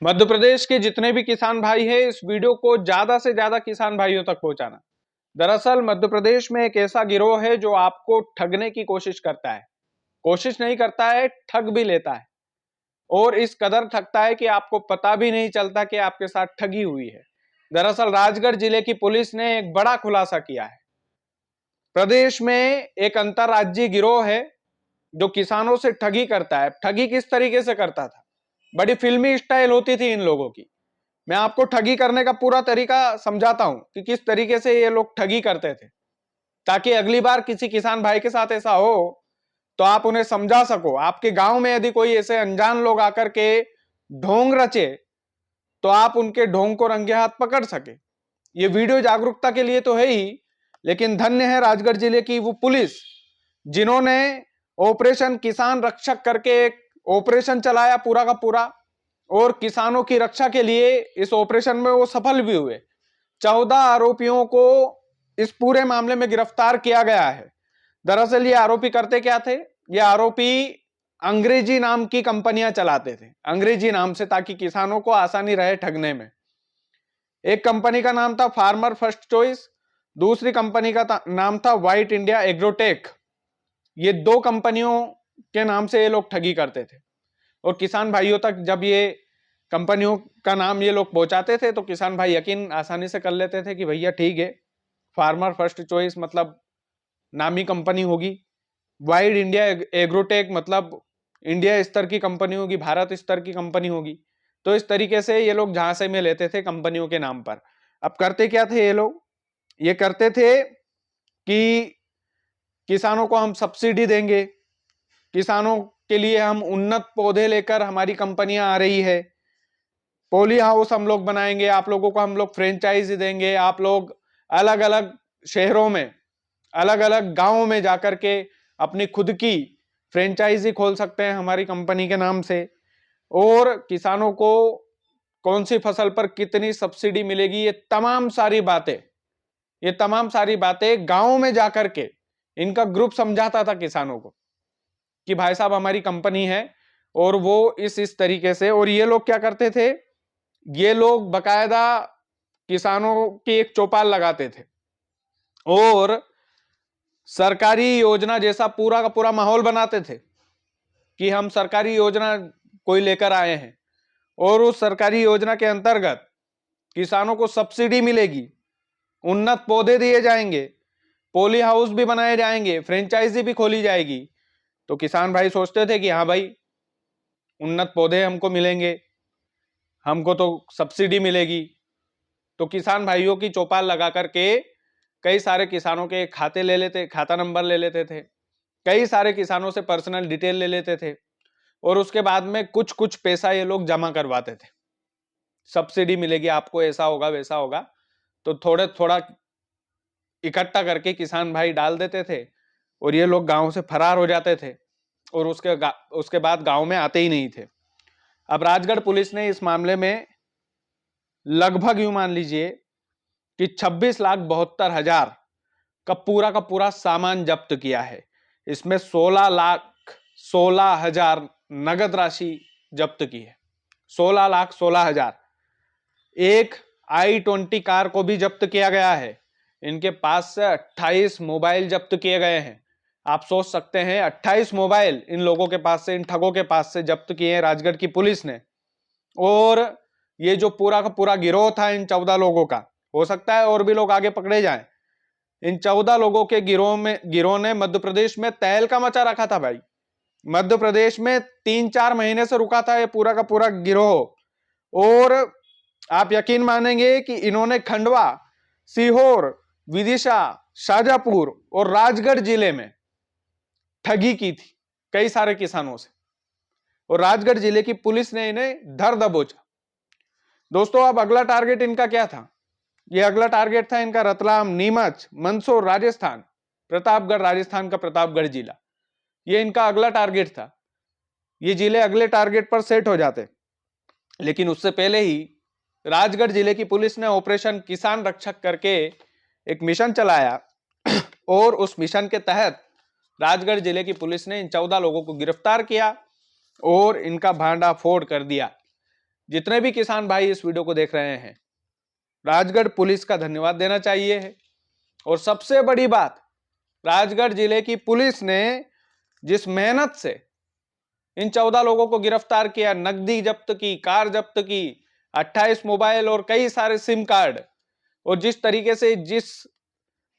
मध्य प्रदेश के जितने भी किसान भाई हैं, इस वीडियो को ज्यादा से ज्यादा किसान भाइयों तक पहुंचाना। दरअसल मध्य प्रदेश में एक ऐसा गिरोह है जो आपको ठगने की कोशिश करता है। कोशिश नहीं करता है, ठग भी लेता है। और इस कदर ठगता है कि आपको पता भी नहीं चलता कि आपके साथ ठगी हुई है। दरअसल राजगढ़ जिले की पुलिस ने एक बड़ा खुलासा किया है। प्रदेश में एक अंतरराज्यीय गिरोह है जो किसानों से ठगी करता है। ठगी किस तरीके से करता था? बड़ी फिल्मी स्टाइल होती थी इन लोगों की। मैं आपको ठगी करने का पूरा तरीका समझाता हूं कि किस तरीके से ये लोग ठगी करते थे, ताकि अगली बार किसी किसान भाई के साथ ऐसा हो तो आप उन्हें समझा सको। आपके गांव में यदि कोई ऐसे अनजान लोग आकर के ढोंग रचे तो आप उनके ढोंग को रंगे हाथ पकड़ सके। ये वीडियो जागरूकता के लिए तो है ही, लेकिन धन्य है राजगढ़ जिले की वो पुलिस जिन्होंने ऑपरेशन किसान रक्षक करके एक ऑपरेशन चलाया पूरा का पूरा, और किसानों की रक्षा के लिए इस ऑपरेशन में वो सफल भी हुए। 14 आरोपियों को इस पूरे मामले में गिरफ्तार किया गया है। दरअसल ये आरोपी करते क्या थे? ये आरोपी अंग्रेजी नाम की कंपनियां चलाते थे, अंग्रेजी नाम से, ताकि किसानों को आसानी रहे ठगने में। एक कंपनी का नाम था फार्मर फर्स्ट चॉइस, दूसरी कंपनी का नाम था व्हाइट इंडिया एग्रोटेक। ये दो कंपनियों के नाम से ये लोग ठगी करते थे। और किसान भाइयों तक जब ये कंपनियों का नाम ये लोग पहुंचाते थे तो किसान भाई यकीन आसानी से कर लेते थे कि भैया ठीक है, फार्मर फर्स्ट चॉइस मतलब नामी कंपनी होगी, वाइड इंडिया एग्रोटेक मतलब इंडिया स्तर की कंपनी होगी, भारत स्तर की कंपनी होगी। तो इस तरीके से ये लोग झांसे में लेते थे कंपनियों के नाम पर। अब करते क्या थे ये लोग? ये करते थे कि किसानों को हम सब्सिडी देंगे, किसानों के लिए हम उन्नत पौधे लेकर हमारी कंपनियां आ रही है, पॉली हाउस हम लोग बनाएंगे, आप लोगों को हम लोग फ्रेंचाइजी देंगे, आप लोग अलग अलग शहरों में, अलग अलग गांवों में जाकर के अपनी खुद की फ्रेंचाइजी खोल सकते हैं हमारी कंपनी के नाम से। और किसानों को कौन सी फसल पर कितनी सब्सिडी मिलेगी, ये तमाम सारी बातें गांवों में जाकर के इनका ग्रुप समझाता था किसानों को कि भाई साहब हमारी कंपनी है। और वो इस तरीके से, और ये लोग क्या करते थे, ये लोग बकायदा किसानों की एक चौपाल लगाते थे और सरकारी योजना जैसा पूरा का पूरा माहौल बनाते थे कि हम सरकारी योजना कोई लेकर आए हैं और उस सरकारी योजना के अंतर्गत किसानों को सब्सिडी मिलेगी, उन्नत पौधे दिए जाएंगे, पॉली हाउस भी बनाए जाएंगे, फ्रेंचाइजी भी खोली जाएगी। तो किसान भाई सोचते थे कि हाँ भाई, उन्नत पौधे हमको मिलेंगे, हमको तो सब्सिडी मिलेगी। तो किसान भाइयों की चौपाल लगा करके कई सारे किसानों के खाते ले लेते, खाता नंबर ले लेते थे, कई सारे किसानों से पर्सनल डिटेल ले लेते थे और उसके बाद में कुछ कुछ पैसा ये लोग जमा करवाते थे। सब्सिडी मिलेगी आपको, ऐसा होगा वैसा होगा, तो थोड़ा थोड़ा इकट्ठा करके किसान भाई डाल देते थे और ये लोग गांव से फरार हो जाते थे और उसके बाद गांव में आते ही नहीं थे। अब राजगढ़ पुलिस ने इस मामले में लगभग यूं मान लीजिए कि 26,72,000 का पूरा सामान जब्त किया है। इसमें 16,16,000 नगद राशि जब्त की है। 16,16,000। एक i20 कार को भी जब्त किया गया है। इनके पास से 28 मोबाइल जब्त किए गए हैं। आप सोच सकते हैं 28 मोबाइल इन लोगों के पास से, इन ठगों के पास से जब्त किए हैं राजगढ़ की पुलिस ने। और ये जो पूरा का पूरा गिरोह था इन 14 लोगों का, हो सकता है और भी लोग आगे पकड़े जाएं। इन 14 लोगों के गिरोह ने मध्य प्रदेश में तहलका मचा रखा था भाई। मध्य प्रदेश में 3-4 महीने से रुका था ये पूरा का पूरा गिरोह। और आप यकीन मानेंगे कि इन्होंने खंडवा, सीहोर, विदिशा, शाजापुर और राजगढ़ जिले में ठगी की थी कई सारे किसानों से, और राजगढ़ जिले की पुलिस ने इन्हें धर दबोचा। दोस्तों अब अगला टारगेट इनका क्या था? ये अगला टारगेट था इनका रतलाम, नीमच, मंदसौर राजस्थान, प्रतापगढ़ राजस्थान का प्रतापगढ़ जिला। ये इनका अगला टारगेट था। ये जिले अगले टारगेट पर सेट हो जाते, लेकिन उससे पहले ही राजगढ़ जिले की पुलिस ने ऑपरेशन किसान रक्षक करके एक मिशन चलाया और उस मिशन के तहत राजगढ़ जिले की पुलिस ने इन 14 लोगों को गिरफ्तार किया और इनका भांडाफोड़ कर दिया। जितने भी किसान भाई इस वीडियो को देख रहे हैं, राजगढ़ पुलिस का धन्यवाद देना चाहिए है। और सबसे बड़ी बात, राजगढ़ जिले की पुलिस ने जिस मेहनत से इन 14 लोगों को गिरफ्तार किया, नकदी जब्त की, कार जब्त की, 28 मोबाइल और कई सारे सिम कार्ड, और जिस तरीके से, जिस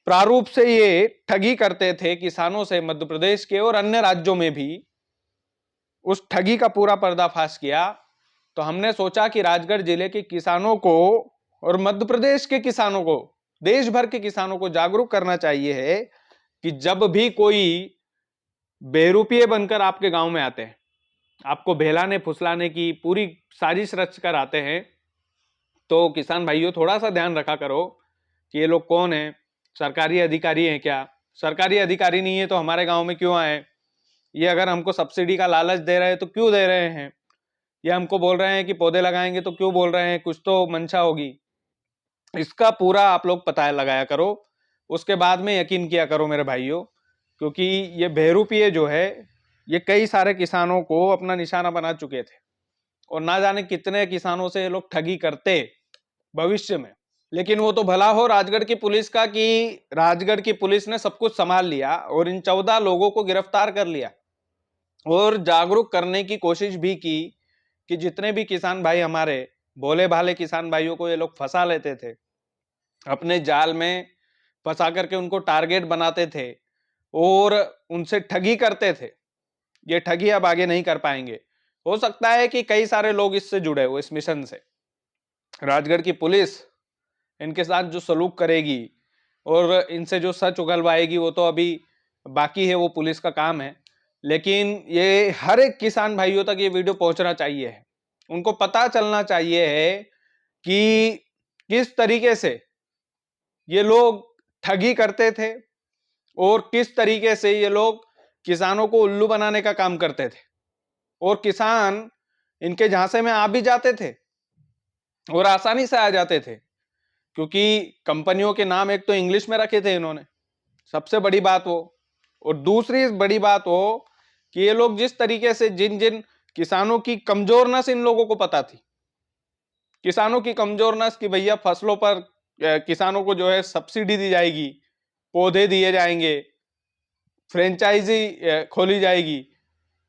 प्रारूप से ये ठगी करते थे किसानों से मध्य प्रदेश के और अन्य राज्यों में भी, उस ठगी का पूरा पर्दाफाश किया। तो हमने सोचा कि राजगढ़ जिले के किसानों को और मध्य प्रदेश के किसानों को, देश भर के किसानों को जागरूक करना चाहिए है कि जब भी कोई बेरुपये बनकर आपके गांव में आते हैं, आपको बहलाने फुसलाने की पूरी साजिश रच कर आते हैं, तो किसान भाइयों थोड़ा सा ध्यान रखा करो कि ये लोग कौन है, सरकारी अधिकारी हैं क्या? सरकारी अधिकारी नहीं है तो हमारे गांव में क्यों आए? ये अगर हमको सब्सिडी का लालच दे रहे हैं तो क्यों दे रहे हैं? ये हमको बोल रहे हैं कि पौधे लगाएंगे तो क्यों बोल रहे हैं? कुछ तो मंशा होगी। इसका पूरा आप लोग पता लगाया करो, उसके बाद में यकीन किया करो मेरे भाइयों, क्योंकि ये बहरूपीय जो है, ये कई सारे किसानों को अपना निशाना बना चुके थे और ना जाने कितने किसानों से ये लोग ठगी करते भविष्य में। लेकिन वो तो भला हो राजगढ़ की पुलिस का कि राजगढ़ की पुलिस ने सब कुछ संभाल लिया और इन 14 लोगों को गिरफ्तार कर लिया और जागरूक करने की कोशिश भी की कि जितने भी किसान भाई हमारे भोले भाले किसान भाइयों को ये लोग फंसा लेते थे, अपने जाल में फंसा करके उनको टारगेट बनाते थे और उनसे ठगी करते थे। ये ठगी अब आगे नहीं कर पाएंगे। हो सकता है कि कई सारे लोग इससे जुड़े हो, इस मिशन से। राजगढ़ की पुलिस इनके साथ जो सलूक करेगी और इनसे जो सच उगलवाएगी वो तो अभी बाकी है, वो पुलिस का काम है। लेकिन ये हर एक किसान भाइयों तक ये वीडियो पहुंचना चाहिए है, उनको पता चलना चाहिए है कि किस तरीके से ये लोग ठगी करते थे और किस तरीके से ये लोग किसानों को उल्लू बनाने का काम करते थे, और किसान इनके झांसे में आ भी जाते थे और आसानी से आ जाते थे, क्योंकि कंपनियों के नाम एक तो इंग्लिश में रखे थे इन्होंने, सबसे बड़ी बात वो। और दूसरी बड़ी बात वो कि ये लोग जिस तरीके से, जिन जिन किसानों की कमजोर नस इन लोगों को पता थी, किसानों की कमजोर नस कि भैया फसलों पर किसानों को जो है सब्सिडी दी जाएगी, पौधे दिए जाएंगे, फ्रेंचाइजी खोली जाएगी,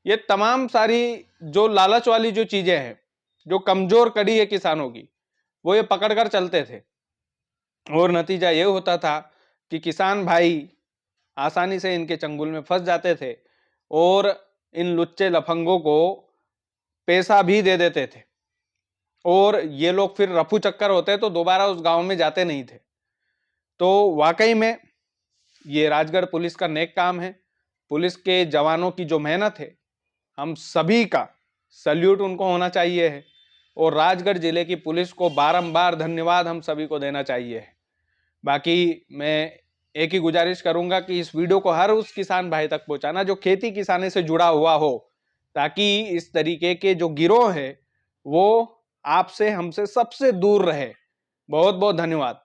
ये तमाम सारी जो लालच वाली जो चीजें हैं, जो कमजोर कड़ी है किसानों की, वो ये पकड़कर चलते थे। और नतीजा ये होता था कि किसान भाई आसानी से इनके चंगुल में फंस जाते थे और इन लुच्चे लफंगों को पैसा भी दे देते थे, और ये लोग फिर रफू चक्कर होते तो दोबारा उस गांव में जाते नहीं थे। तो वाकई में ये राजगढ़ पुलिस का नेक काम है, पुलिस के जवानों की जो मेहनत है, हम सभी का सल्यूट उनको होना चाहिए है, और राजगढ़ जिले की पुलिस को बारंबार धन्यवाद हम सभी को देना चाहिए है। बाकी मैं एक ही गुजारिश करूंगा कि इस वीडियो को हर उस किसान भाई तक पहुंचाना जो खेती किसानी से जुड़ा हुआ हो, ताकि इस तरीके के जो गिरोह है वो आपसे, हमसे, सबसे दूर रहे। बहुत बहुत धन्यवाद।